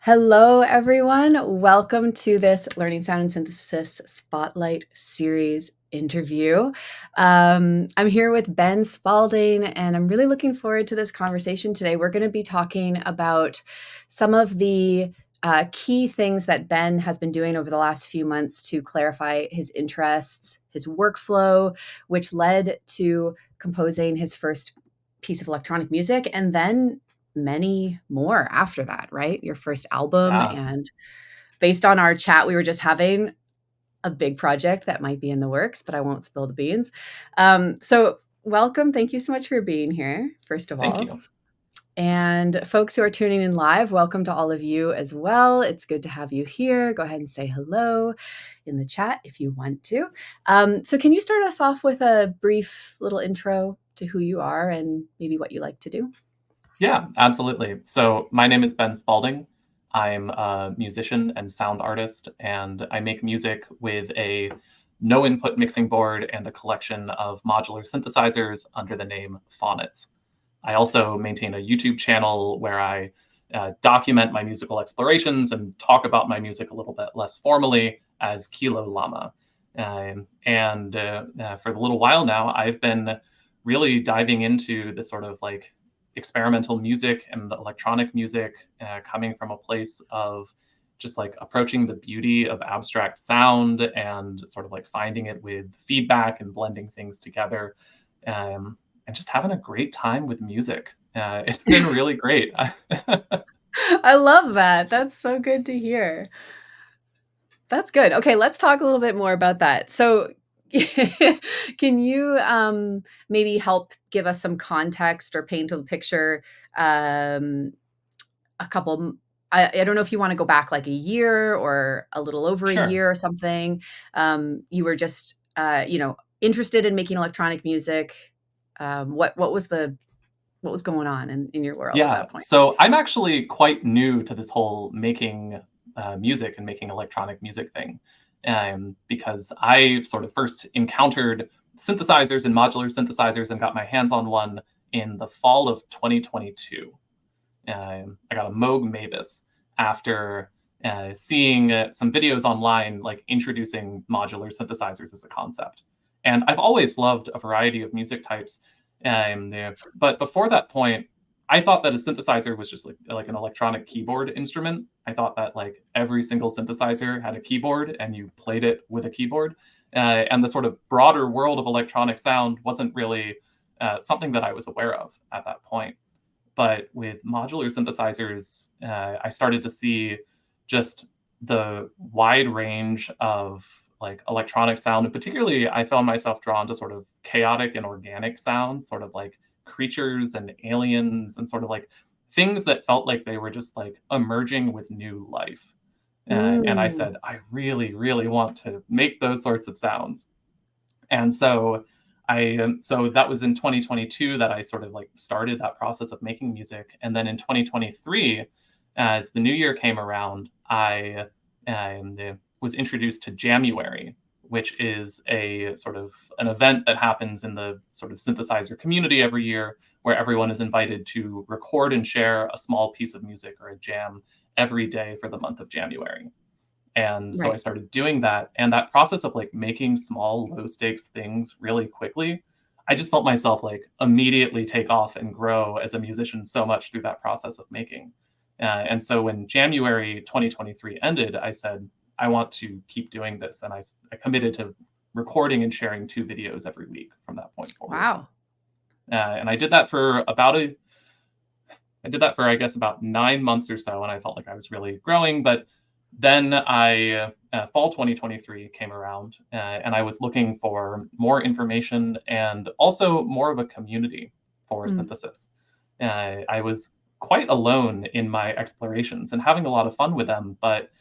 Hello, everyone. Welcome to this Learning Sound and Synthesis Spotlight Series interview. I'm here with Ben Spalding, and I'm really looking forward to this conversation today. We're going to be talking about some of the key things that Ben has been doing over the last few months to clarify his interests, his workflow, which led to composing his first piece of electronic music, and then many more after that, right? Your first album. Yeah, And based on our chat we were just having, a big project that might be in the works, but I won't spill the beans. So welcome. Thank you so much for being here, first of thank all. you. And folks who are tuning in live, welcome to all of you as well. It's good to have you here. Go ahead and say hello in the chat if you want to. So can you start us off with a brief little intro to who you are and maybe what you like to do? Yeah, absolutely. So my name is Ben Spalding. I'm a musician and sound artist, and I make music with a no input mixing board and a collection of modular synthesizers under the name Phonics. I also maintain a YouTube channel where I document my musical explorations and talk about my music a little bit less formally as Kilo Llama. And for a little while now, I've been really diving into this sort of like experimental music and electronic music, coming from a place of just like approaching the beauty of abstract sound and sort of like finding it with feedback and blending things together, and just having a great time with music. It's been really great. I love that. That's so good to hear. That's good. Okay, let's talk a little bit more about that. So, can you maybe help give us some context or paint a picture? A couple. I don't know if you want to go back like a year or a little over a Sure. year or something. You were just, interested in making electronic music. What was going on in your world at Yeah. that point? So I'm actually quite new to this whole making music and making electronic music thing, because I sort of first encountered synthesizers and modular synthesizers and got my hands on one in the fall of 2022. I got a Moog Mavis after seeing some videos online, like introducing modular synthesizers as a concept. And I've always loved a variety of music types. But before that point, I thought that a synthesizer was just like an electronic keyboard instrument. I thought that like every single synthesizer had a keyboard and you played it with a keyboard. And the sort of broader world of electronic sound wasn't really something that I was aware of at that point. But with modular synthesizers, I started to see just the wide range of like electronic sound, and particularly I found myself drawn to sort of chaotic and organic sounds, sort of like creatures and aliens, and sort of like things that felt like they were just like emerging with new life. And I Mm. said, I really, really want to make those sorts of sounds. And so so that was in 2022 that I sort of like started that process of making music. And then in 2023, as the new year came around, I was introduced to January, which is a sort of an event that happens in the sort of synthesizer community every year, where everyone is invited to record and share a small piece of music or a jam every day for the month of January. And so I Right. started doing that. And that process of like making small, low stakes things really quickly, I just felt myself like immediately take off and grow as a musician so much through that process of making. And so when January 2023 ended, I said, I want to keep doing this. And I committed to recording and sharing 2 videos every week from that point forward. Wow. And I did that for, I guess, about 9 months or so, and I felt like I was really growing. But then fall 2023 came around, and I was looking for more information and also more of a community for Mm. synthesis. I was quite alone in my explorations and having a lot of fun with them, but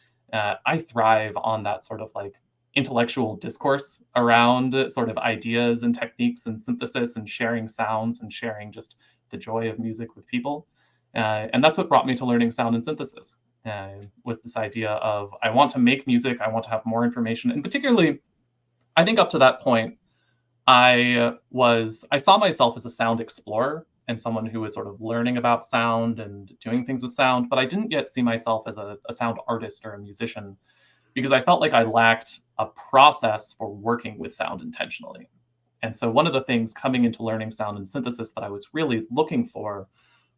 I thrive on that sort of like intellectual discourse around sort of ideas and techniques and synthesis and sharing sounds and sharing just the joy of music with people. And that's what brought me to learning sound and synthesis, was this idea of I want to make music, I want to have more information. And particularly, I think up to that point, I saw myself as a sound explorer and someone who was sort of learning about sound and doing things with sound, but I didn't yet see myself as a sound artist or a musician because I felt like I lacked a process for working with sound intentionally. And so one of the things coming into learning sound and synthesis that I was really looking for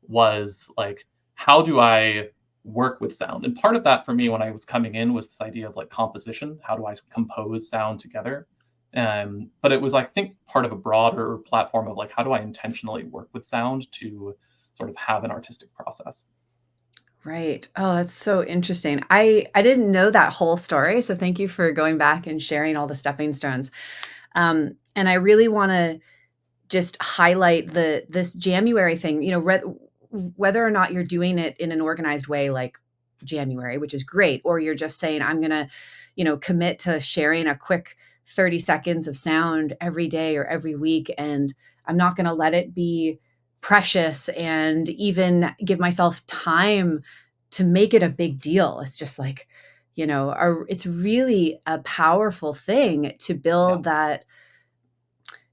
was like, how do I work with sound? And part of that for me when I was coming in was this idea of like composition. How do I compose sound together? But it was, I think, part of a broader platform of like, how do I intentionally work with sound to sort of have an artistic process? Right. Oh, that's so interesting. I didn't know that whole story, so thank you for going back and sharing all the stepping stones. And I really wanna just highlight this January thing, whether or not you're doing it in an organized way like January, which is great, or you're just saying, I'm gonna, commit to sharing a quick 30 seconds of sound every day or every week. And I'm not gonna let it be precious and even give myself time to make it a big deal. It's just like, it's really a powerful thing to Yeah. build that.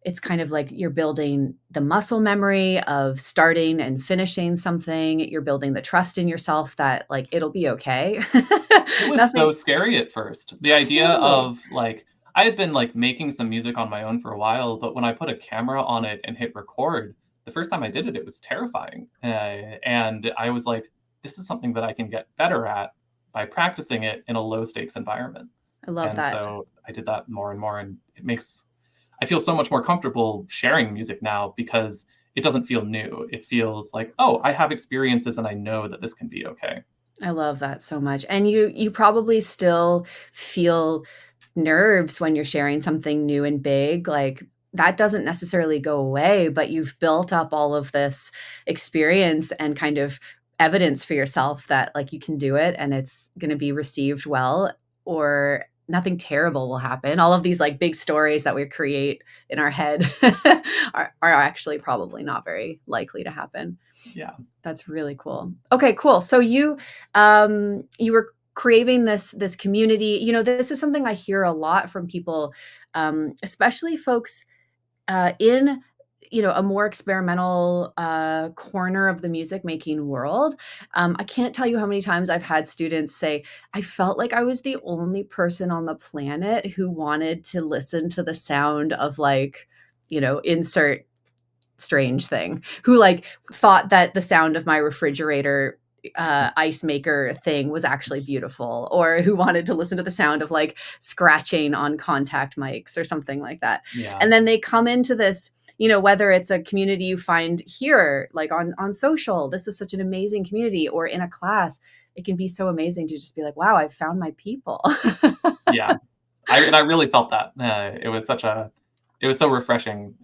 It's kind of like you're building the muscle memory of starting and finishing something. You're building the trust in yourself that like it'll be okay. It was so Nothing. scary at first. The idea Totally. of like, I had been like making some music on my own for a while, but when I put a camera on it and hit record, the first time I did it, it was terrifying. And I was like, this is something that I can get better at by practicing it in a low stakes environment. I love And that. so I did that more and more, and I feel so much more comfortable sharing music now because it doesn't feel new. It feels like, oh, I have experiences and I know that this can be okay. I love that so much. And you probably still feel nerves when you're sharing something new and big, like, that doesn't necessarily go away, but you've built up all of this experience and kind of evidence for yourself that, like, you can do it and it's gonna be received well, or nothing terrible will happen. All of these, like, big stories that we create in our head are actually probably not very likely to happen. Yeah. That's really cool. Okay, cool. So you were craving this community. This is something I hear a lot from people, especially folks in a more experimental corner of the music making world. I can't tell you how many times I've had students say, I felt like I was the only person on the planet who wanted to listen to the sound of like, insert strange thing, who like thought that the sound of my refrigerator ice maker thing was actually beautiful, or who wanted to listen to the sound of like scratching on contact mics or something like that. Yeah. And then they come into this, whether it's a community you find here, like on social, this is such an amazing community, or in a class, it can be so amazing to just be like, wow, I've found my people. Yeah. I really felt that. It was so refreshing,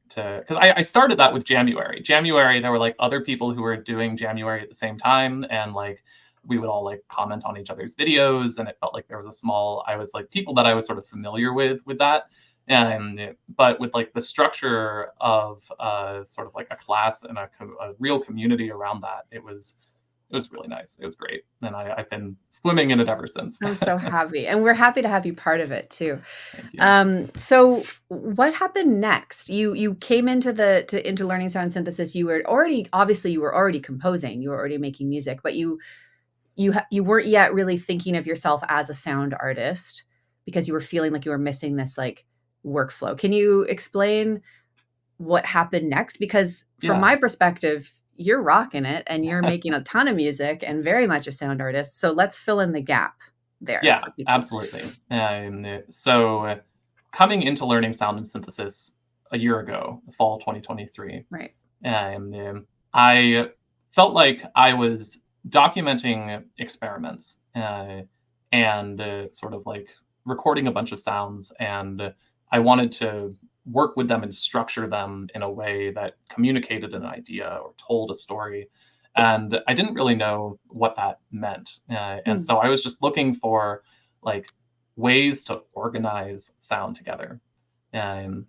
to because I started that with January. January, there were, like, other people who were doing January at the same time, and, like, we would all, like, comment on each other's videos, and it felt like there was I was, like, people that I was sort of familiar with that, but with, like, the structure of, sort of like a class and a real community around that, it was really nice. It was great, and I've been swimming in it ever since. I'm so happy, and we're happy to have you part of it too. Thank you. So what happened next? You came into learning sound synthesis. You were already composing. You were already making music, but you weren't yet really thinking of yourself as a sound artist because you were feeling like you were missing this like workflow. Can you explain what happened next? Because from Yeah. my perspective, you're rocking it and you're making a ton of music and very much a sound artist. So let's fill in the gap there Yeah, for people. absolutely. So coming into learning sound and synthesis a year ago, fall 2023, Right. I felt like I was documenting experiments and sort of like recording a bunch of sounds, and I wanted to work with them and structure them in a way that communicated an idea or told a story. And I didn't really know what that meant. And Hmm. so I was just looking for like ways to organize sound together. Um,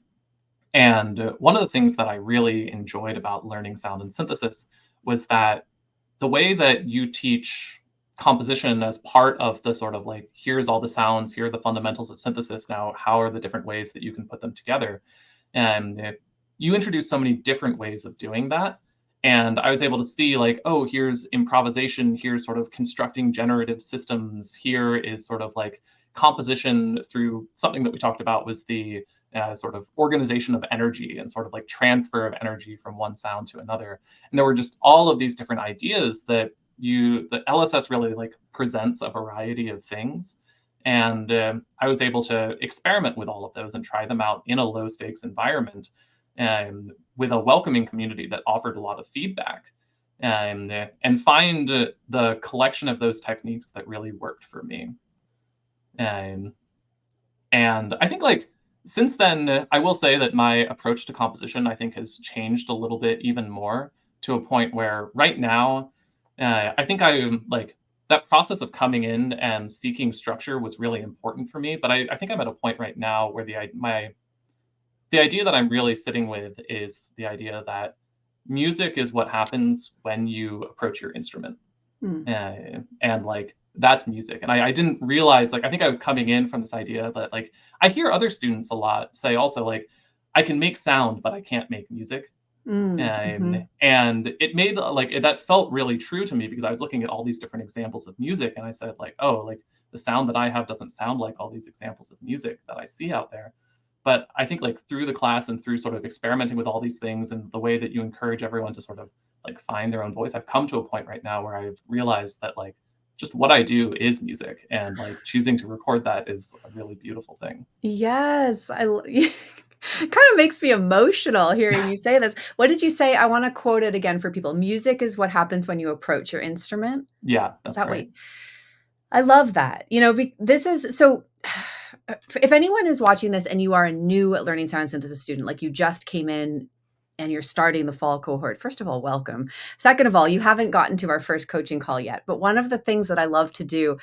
and one of the things that I really enjoyed about learning sound and synthesis was that the way that you teach composition as part of the sort of like, here's all the sounds, here are the fundamentals of synthesis. Now, how are the different ways that you can put them together? And you introduce so many different ways of doing that. And I was able to see like, oh, here's improvisation, here's sort of constructing generative systems, here is sort of like composition through something that we talked about was the sort of organization of energy and sort of like transfer of energy from one sound to another. And there were just all of these different ideas that the LSS really like presents a variety of things. And I was able to experiment with all of those and try them out in a low stakes environment with a welcoming community that offered a lot of feedback and find the collection of those techniques that really worked for me. Um, and I think like since then, I will say that my approach to composition, I think, has changed a little bit even more to a point where right now, I think I'm like that process of coming in and seeking structure was really important for me. But I think I'm at a point right now where the idea that I'm really sitting with is the idea that music is what happens when you approach your instrument. Mm. And like that's music. And I didn't realize, like, I think I was coming in from this idea that like I hear other students a lot say also like I can make sound, but I can't make music. Mm. Mhm. And it made that felt really true to me because I was looking at all these different examples of music and I said like, oh, like the sound that I have doesn't sound like all these examples of music that I see out there. But I think like through the class and through sort of experimenting with all these things and the way that you encourage everyone to sort of like find their own voice, I've come to a point right now where I've realized that like just what I do is music and like choosing to record that is a really beautiful thing. Yes, it kind of makes me emotional hearing you say this. What did you say? I wanna quote it again for people. "Music is what happens when you approach your instrument." Yeah, Is that's that right. what I love that. This is so if anyone is watching this and you are a new learning sound synthesis student, like you just came in and you're starting the fall cohort, first of all, welcome. Second of all, you haven't gotten to our first coaching call yet. But one of the things that I love to do,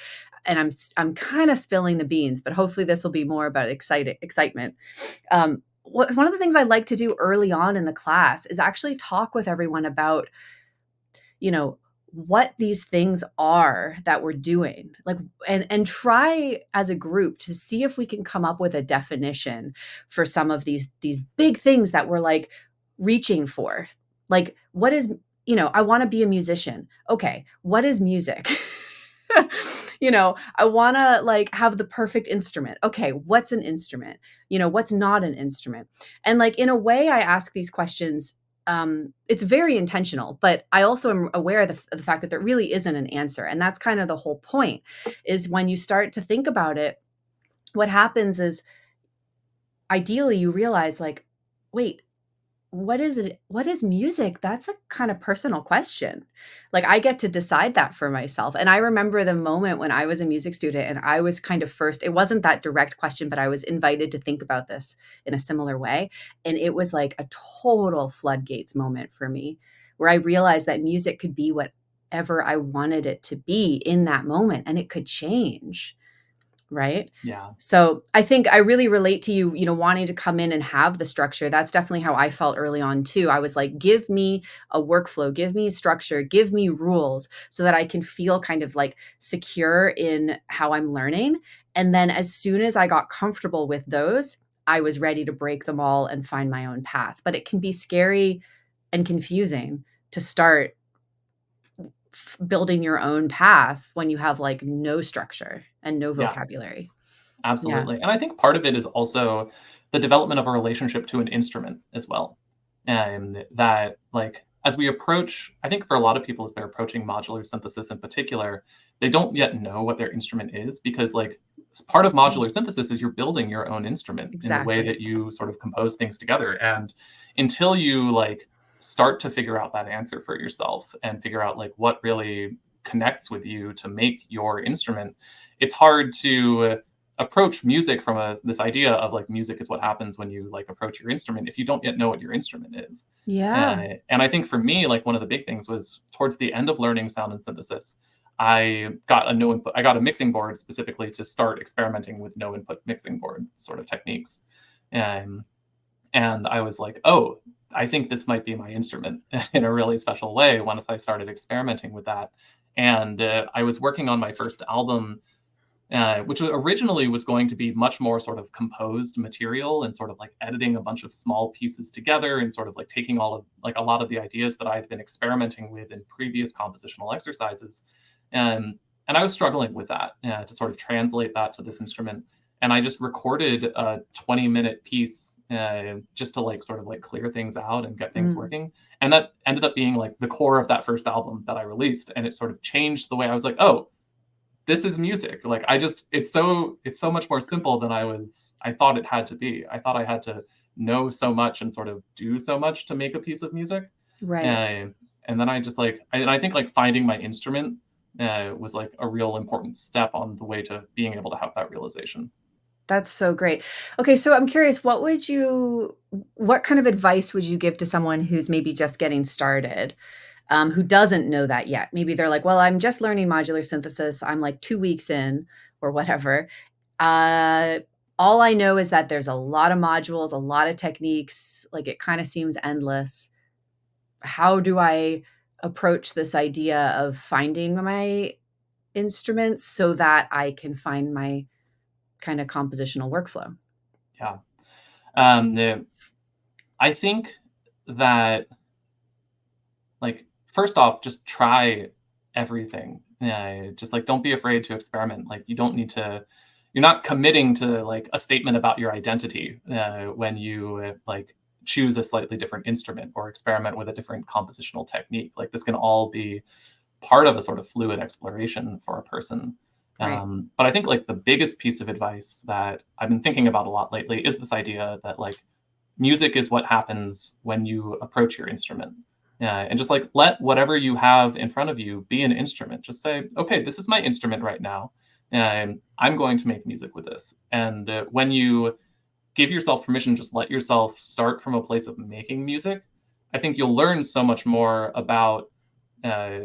and I'm kind of spilling the beans, but hopefully this will be more about excitement. One of the things I like to do early on in the class is actually talk with everyone about you know what these things are that we're doing, like, and try as a group to see if we can come up with a definition for some of these big things that we're like reaching for. Like, what is, I want to be a musician. Okay, what is music? I want to like have the perfect instrument. Okay, what's an instrument? What's not an instrument? And like in a way I ask these questions, it's very intentional, but I also am aware of the fact that there really isn't an answer. And that's kind of the whole point, is when you start to think about it, what happens is ideally you realize like, wait, what is it? What is music? That's a kind of personal question. Like I get to decide that for myself. And I remember the moment when I was a music student and I was kind of first, it wasn't that direct question, but I was invited to think about this in a similar way. And it was like a total floodgates moment for me, where I realized that music could be whatever I wanted it to be in that moment, and it could change. Right? Yeah. So, I think I really relate to you, wanting to come in and have the structure. That's definitely how I felt early on too. I was like, "Give me a workflow, give me structure, give me rules so that I can feel kind of like secure in how I'm learning." And then as soon as I got comfortable with those, I was ready to break them all and find my own path. But it can be scary and confusing to start building your own path when you have like no structure and no Yeah. vocabulary. Yeah. Absolutely. And I think part of it is also the development of a relationship to an instrument as well. And that, like, as we approach, I think for a lot of people, as they're approaching modular synthesis in particular, they don't yet know what their instrument is because, like, part of Mm. modular synthesis is you're building your own instrument in the way Exactly. that you sort of compose things together. And until you, like, start to figure out that answer for yourself and figure out, like, what really connects with you to make your instrument, it's hard to approach music from this idea of like music is what happens when you like approach your instrument if you don't yet know what your instrument is. Yeah. And I think for me, like one of the big things was towards the end of learning sound and synthesis, I got a mixing board specifically to start experimenting with no input mixing board sort of techniques. Um, and I was like, oh, I think this might be my instrument in a really special way once I started experimenting with that. And I was working on my first album which originally was going to be much more sort of composed material and sort of like editing a bunch of small pieces together and sort of like taking all of like a lot of the ideas that I had been experimenting with in previous compositional exercises. And I was struggling with that to sort of translate that to this instrument. And I just recorded a 20-minute piece just to like sort of like clear things out and get things Mm. working. And that ended up being like the core of that first album that I released. And it sort of changed the way I was like, oh, this is music. Like it's so much more simple than I thought it had to be. I thought I had to know so much and sort of do so much to make a piece of music. Right. And then I just like and I think like finding my instrument was like a real important step on the way to being able to have that realization. That's so great. Okay, so I'm curious, what kind of advice would you give to someone who's maybe just getting started, who doesn't know that yet? Maybe they're like, "Well, I'm just learning modular synthesis. I'm like 2 weeks in," or whatever. Uh, all I know is that there's a lot of modules, a lot of techniques, like, it kinda seems endless. How do I approach this idea of finding my instruments so that I can find my kinda compositional workflow? Yeah. The I think that like first off, just try everything. Yeah, just like don't be afraid to experiment. Like you don't need to. You're not committing to like a statement about your identity when you like choose a slightly different instrument or experiment with a different compositional technique. Like this can all be part of a sort of fluid exploration for a person. Right. But I think like the biggest piece of advice that I've been thinking about a lot lately is this idea that like music is what happens when you approach your instrument. And just like let whatever you have in front of you be an instrument. Just say, okay, this is my instrument right now. And I'm going to make music with this. And when you give yourself permission, just let yourself start from a place of making music. I think you'll learn so much more about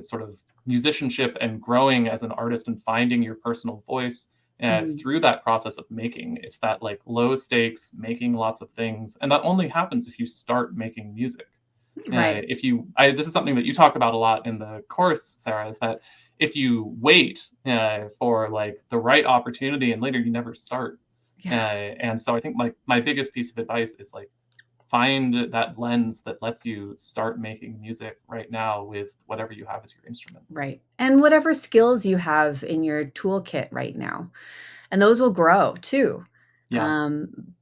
sort of musicianship and growing as an artist and finding your personal voice Mhm. through that process of making. It's that like low stakes, making lots of things, and that only happens if you start making music. Right. This is something that you talk about a lot in the course, Sarah, is that if you wait for like the right opportunity and later you never start. Yeah. And so I think my biggest piece of advice is like find that lens that lets you start making music right now with whatever you have as your instrument. Right. And whatever skills you have in your toolkit right now, and those will grow too. Yeah. Um,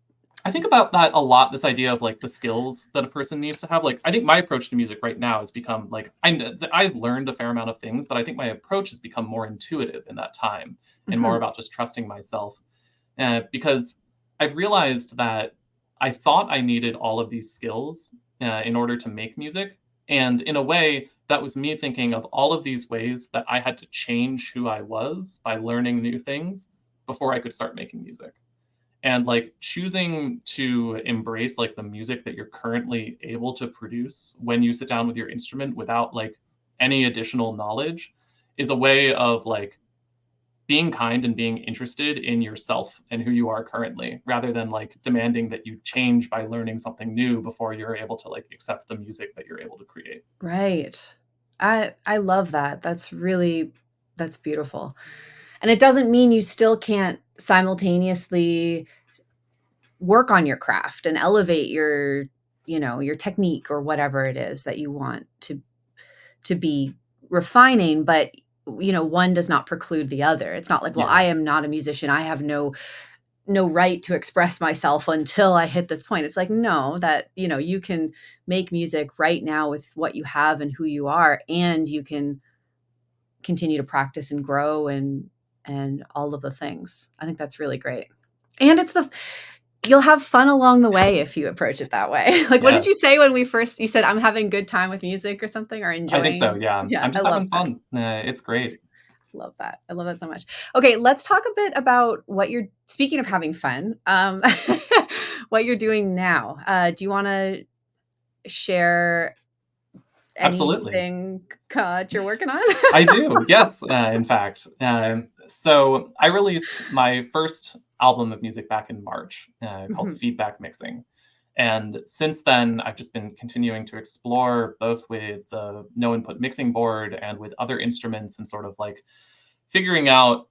I think about that a lot, this idea of like the skills that a person needs to have. Like, I think my approach to music right now has become like, I've learned a fair amount of things, but I think my approach has become more intuitive in that time and more mhm, about just trusting myself. Because I've realized that I thought I needed all of these skills in order to make music. And in a way, that was me thinking of all of these ways that I had to change who I was by learning new things before I could start making music. And like choosing to embrace like the music that you're currently able to produce when you sit down with your instrument without like any additional knowledge is a way of like being kind and being interested in yourself and who you are currently rather than like demanding that you change by learning something new before you're able to like accept the music that you're able to create. right. I love that. That's beautiful. And it doesn't mean you still can't simultaneously work on your craft and elevate your technique or whatever it is that you want to be refining, but one does not preclude the other. It's not like, well, I Yeah. am not a musician. I have no right to express myself until I hit this point. It's like, no, that, you can make music right now with what you have and who you are, and you can continue to practice and grow and all of the things. I think that's really great. And you'll have fun along the way if you approach it that way. Like, what did you Yes. say when you said, I'm having a good time with music or something, or I think so. enjoying? Yeah. Yeah, I'm I just love having that. fun. It's great. Love that. I love that so much. Okay, let's talk a bit about what you're speaking of having fun, what you're doing now. Do you want to share Absolutely. anything that you're working on? I do. Yes, in fact. So I released my first album of music back in March called Mhm. Feedback Mixing. And since then, I've just been continuing to explore both with the no input mixing board and with other instruments and sort of like figuring out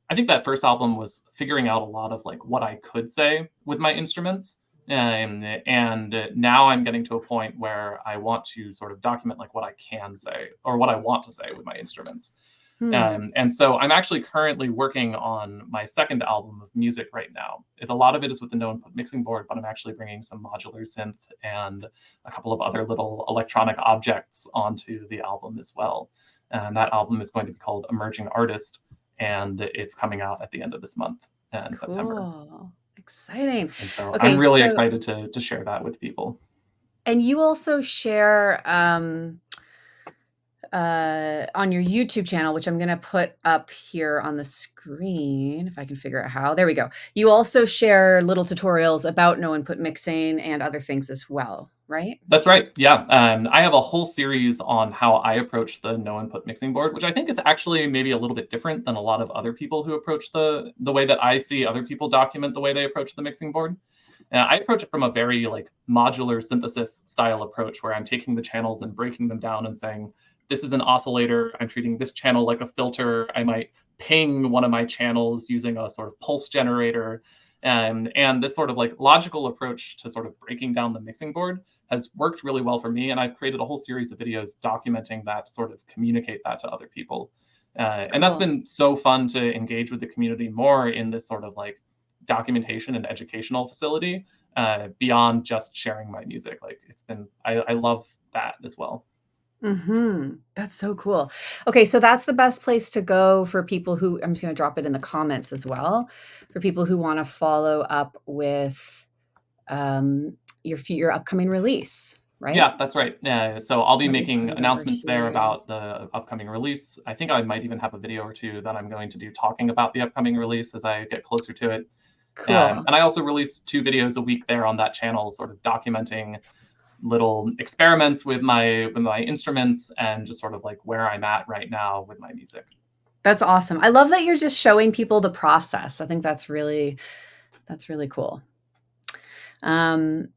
I think that first album was figuring out a lot of like what I could say with my instruments. And now I'm getting to a point where I want to sort of document like what I can say or what I want to say with my instruments. Hmm. And so I'm actually currently working on my second album of music right now. A lot of it is with the no input mixing board, but I'm actually bringing some modular synth and a couple of other little electronic objects onto the album as well. And that album is going to be called Emerging Artist, and it's coming out at the end of this month in September. Cool. Exciting. And so I'm Okay, really so excited to share that with people. and you also share on your YouTube channel, which I'm going to put up here on the screen if I can figure out how. There we go. You also share little tutorials about no input mixing and other things as well, right? That's right. Yeah. I have a whole series on how I approach the no input mixing board, which I think is actually maybe a little bit different than a lot of other people who approach the way that I see other people document the way they approach the mixing board. I approach it from a very like modular synthesis style approach where I'm taking the channels and breaking them down and saying, this is an oscillator. I'm treating this channel like a filter. I might ping one of my channels using a sort of pulse generator. And this sort of like logical approach to sort of breaking down the mixing board has worked really well for me. And I've created a whole series of videos documenting that, sort of communicate that to other people. And that's Cool. been so fun to engage with the community more in this sort of like documentation and educational facility beyond just sharing my music. Like it's been, I love that as well. That's so cool. Okay, so that's the best place to go for people who I'm just going to drop it in the comments as well for people who want to follow up with um, your upcoming release, right? Yeah, that's right. So I'll be Let me making put it over announcements there here. about the upcoming release. I think I might even have a video or two that I'm going to do talking about the upcoming release as I get closer to it. Cool. And I also release 2 videos a week there on that channel, sort of documenting little experiments with my instruments and just sort of like where I'm at right now with my music. That's awesome. I love that you're just showing people the process. I think that's really cool. Um,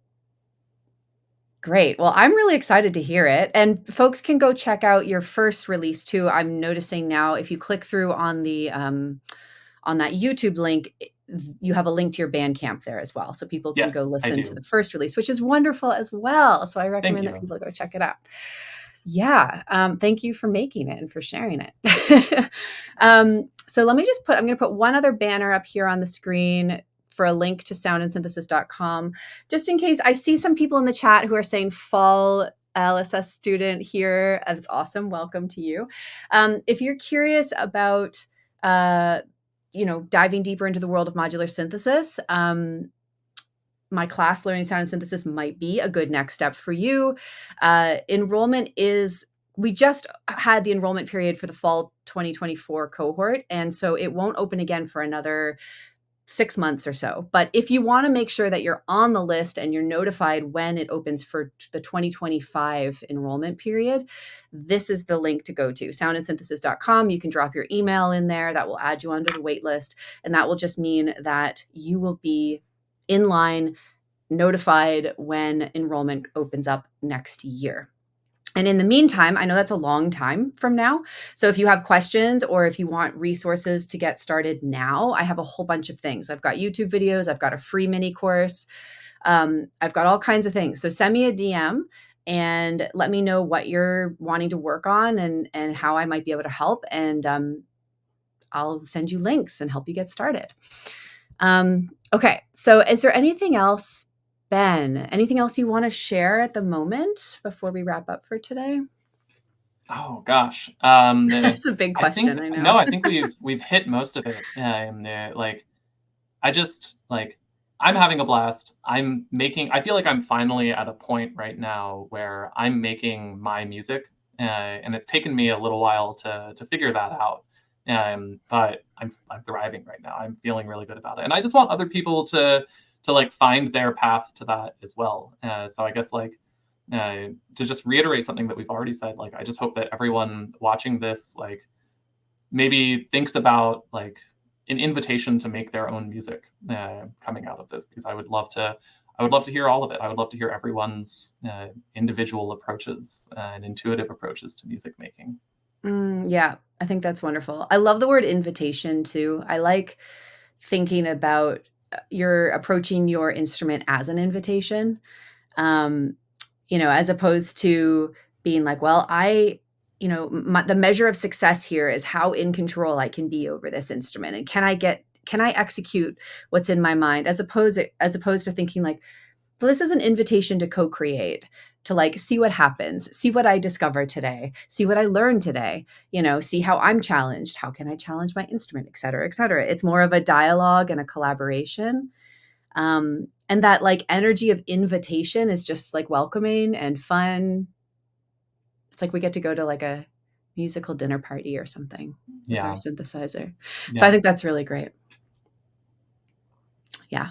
Great. Well, I'm really excited to hear it. And folks can go check out your first release too. I'm noticing now if you click through on that YouTube link, you have a link to your Bandcamp there as well. So people can go Yes, I listen to do. the first release, which is wonderful as well. So I Thank recommend that you. people go check it out. Yeah. Thank you for making it and for sharing it. So let me just I'm going to put one other banner up here on the screen for a link to soundandsynthesis.com, just in case I see some people in the chat who are saying fall LSS student here. That's awesome. Welcome to you. If you're curious about, diving deeper into the world of modular synthesis, my class, Learning Sound and Synthesis, might be a good next step for you. Enrollment is, we just had the enrollment period for the fall 2024 cohort. And so it won't open again for another 6 months or so. But if you want to make sure that you're on the list and you're notified when it opens for the 2025 enrollment period, this is the link to go to soundandsynthesis.com. You can drop your email in there. That will add you onto the wait list. And that will just mean that you will be in line, notified when enrollment opens up next year. And in the meantime, I know that's a long time from now. So if you have questions or if you want resources to get started now, I have a whole bunch of things. I've got YouTube videos, I've got a free mini course, I've got all kinds of things. So send me a DM and let me know what you're wanting to work on and how I might be able to help. And I'll send you links and help you get started. Okay, so is there anything else, Ben? Anything else you want to share at the moment before we wrap up for today? Oh gosh. It's a big I think question, I no, know. I think we've hit most of it. Like I just like I'm having a blast. I feel like I'm finally at a point right now where I'm making my music, and it's taken me a little while to figure that out. But I'm thriving right now. I'm feeling really good about it, and I just want other people to like find their path to that as well. So I guess like to just reiterate something that we've already said, like I just hope that everyone watching this like maybe thinks about like an invitation to make their own music coming out of this, because I would love to hear all of it. I would love to hear everyone's individual approaches and intuitive approaches to music making. Yeah. I think that's wonderful. I love the word invitation too. I like thinking about you're approaching your instrument as an invitation, um, as opposed to being like, well, the measure of success here is how in control I can be over this instrument. And can I execute what's in my mind, as opposed to thinking like, well, this is an invitation to co-create, to like see what happens, see what I discover today, see what I learned today, see how I'm challenged, how can I challenge my instrument, et cetera, et cetera. It's more of a dialogue and a collaboration. And that like energy of invitation is just like welcoming and fun. It's like we get to go to like a musical dinner party or something with our Yeah. synthesizer. So I Yeah. think that's really great. Yeah.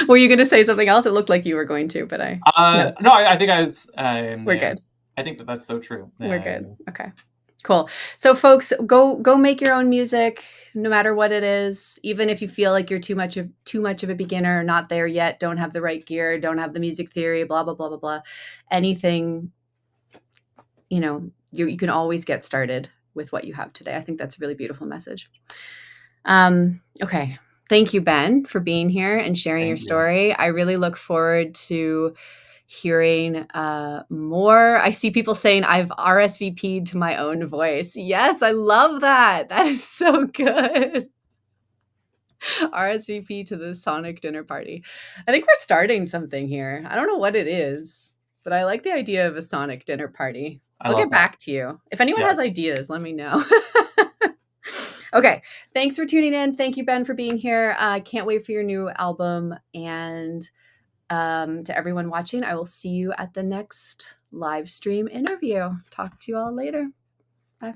Were you going to say something else? It looked like you were going to, but no, No, I think I was. we're good. I think that that's so true. We're good. Okay. Cool. So folks, go make your own music, no matter what it is. Even if you feel like you're too much of a beginner, not there yet, don't have the right gear, don't have the music theory, blah blah blah blah blah. Anything, you can always get started with what you have today. I think that's a really beautiful message. Okay. Thank you, Ben, for being here and sharing your Thank you. story. I really look forward to hearing more. I see people saying I've RSVP'd to my own voice. Yes, I love that. That is so good. RSVP to the Sonic dinner party. I think we're starting something here. I don't know what it is, but I like the idea of a Sonic dinner party. I I'll love get that. back to you. If anyone has Yes. ideas, let me know. Okay. Thanks for tuning in. Thank you, Ben, for being here. I can't wait for your new album. And to everyone watching, I will see you at the next live stream interview. Talk to you all later.